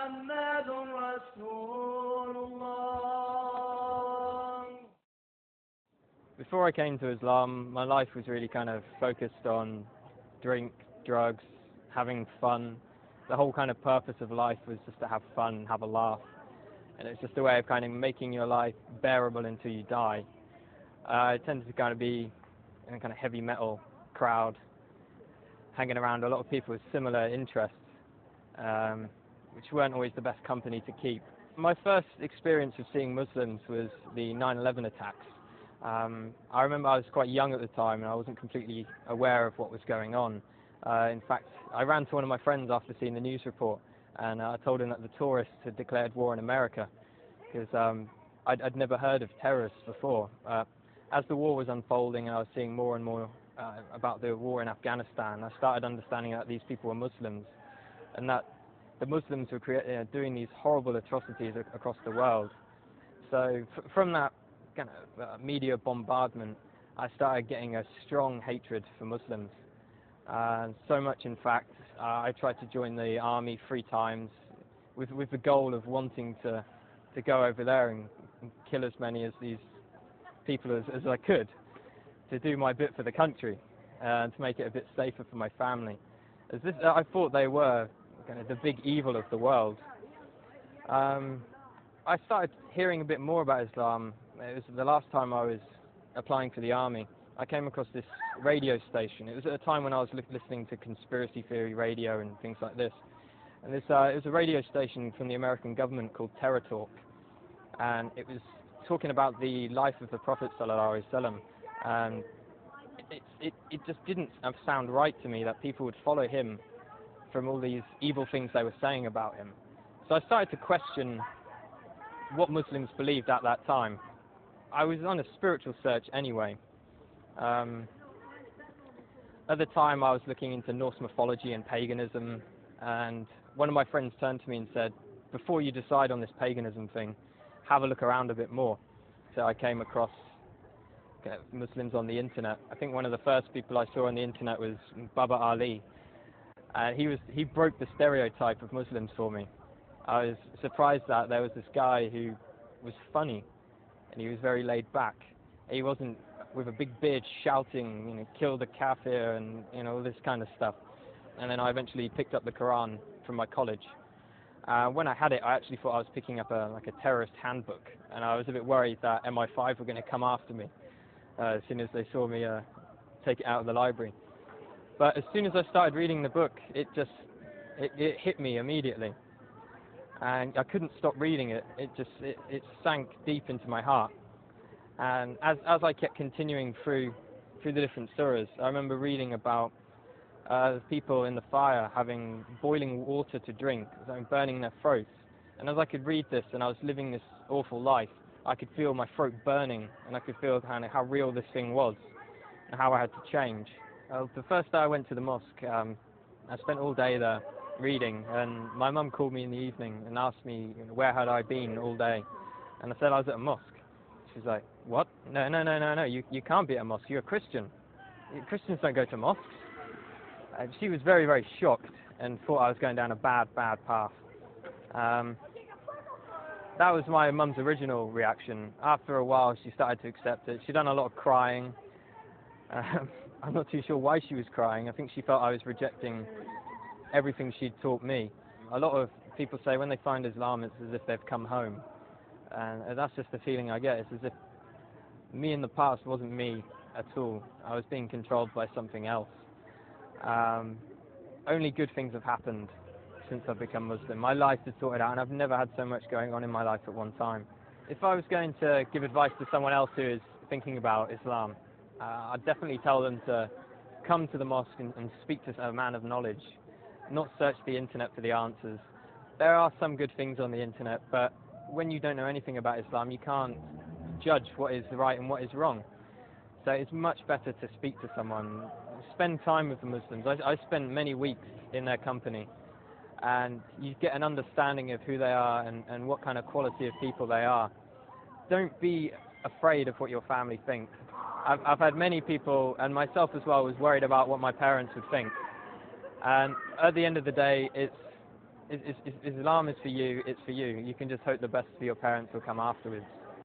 محمد رسول الله. Before I came to Islam, my life was really kind of focused on drink, drugs, having fun. The whole kind of purpose of life was just to have fun, have a laugh. And it's just a way of kind of making your life bearable until you die. I tended to kind of be in a kind of heavy metal crowd, hanging around a lot of people with similar interests, which weren't always the best company to keep. My first experience of seeing Muslims was the 9/11 attacks. I remember I was quite young at the time and I wasn't completely aware of what was going on. In fact, I ran to one of my friends after seeing the news report and I told him that the tourists had declared war in America because I'd never heard of terrorists before. As the war was unfolding and I was seeing more and more about the war in Afghanistan, I started understanding that these people were Muslims and that the Muslims were doing these horrible atrocities across the world. So from that kind of media bombardment, I started getting a strong hatred for Muslims. So much, in fact, I tried to join the army 3 times with the goal of wanting to go over there and kill as many of these people as I could, to do my bit for the country and to make it a bit safer for my family. I thought they were kind of the big evil of the world. I started hearing a bit more about Islam. It was the last time I was applying for the army. I came across this radio station. It was at a time when I was listening to conspiracy theory radio and things like this. And it was a radio station from the American government called Terror Talk. And it was talking about the life of the Prophet ﷺ. And it just didn't sound right to me that people would follow him from all these evil things they were saying about him. So I started to question what Muslims believed at that time. I was on a spiritual search anyway. At the time I was looking into Norse mythology and paganism, and one of my friends turned to me and said, before you decide on this paganism thing, have a look around a bit more. So I came across Muslims on the internet. I think one of the first people I saw on the internet was Baba Ali. And he broke the stereotype of Muslims for me. I was surprised that there was this guy who was funny and he was very laid back. He wasn't with a big beard shouting, kill the kafir and all this kind of stuff. And then I eventually picked up the Quran from my college. When I had it, I actually thought I was picking up a terrorist handbook, and I was a bit worried that MI5 were going to come after me as soon as they saw me take it out of the library. But as soon as I started reading the book, it hit me immediately, and I couldn't stop reading it. It sank deep into my heart. And as I kept continuing through the different surahs, I remember reading about people in the fire having boiling water to drink, burning their throats. And as I could read this and I was living this awful life, I could feel my throat burning, and I could feel kind of how real this thing was and how I had to change. The first day I went to the mosque, I spent all day there reading, and my mum called me in the evening and asked me where had I been all day, and I said I was at a mosque. She was like, what? No, you can't be at a mosque, you're a Christian. Christians don't go to mosques. She was very, very shocked and thought I was going down a bad path. That was my mum's original reaction. After a while she started to accept it. She'd done a lot of crying. I'm not too sure why she was crying. I think she felt I was rejecting everything she'd taught me. A lot of people say when they find Islam it's as if they've come home. And that's just the feeling I get. It's as if me in the past wasn't me at all. I was being controlled by something else. Only good things have happened since I've become Muslim. My life is sorted out and I've never had so much going on in my life at one time. If I was going to give advice to someone else who is thinking about Islam, I'd definitely tell them to come to the mosque and speak to a man of knowledge, not search the internet for the answers. There are some good things on the internet, but when you don't know anything about Islam, you can't judge what is right and what is wrong. So it's much better to speak to someone, spend time with the Muslims. I spent many weeks in their company, and you get an understanding of who they are and what kind of quality of people they are. Don't be afraid of what your family thinks. I've had many people, and myself as well, was worried about what my parents would think. And at the end of the day, Islam is for you, it's for you. You can just hope the best for your parents will come afterwards.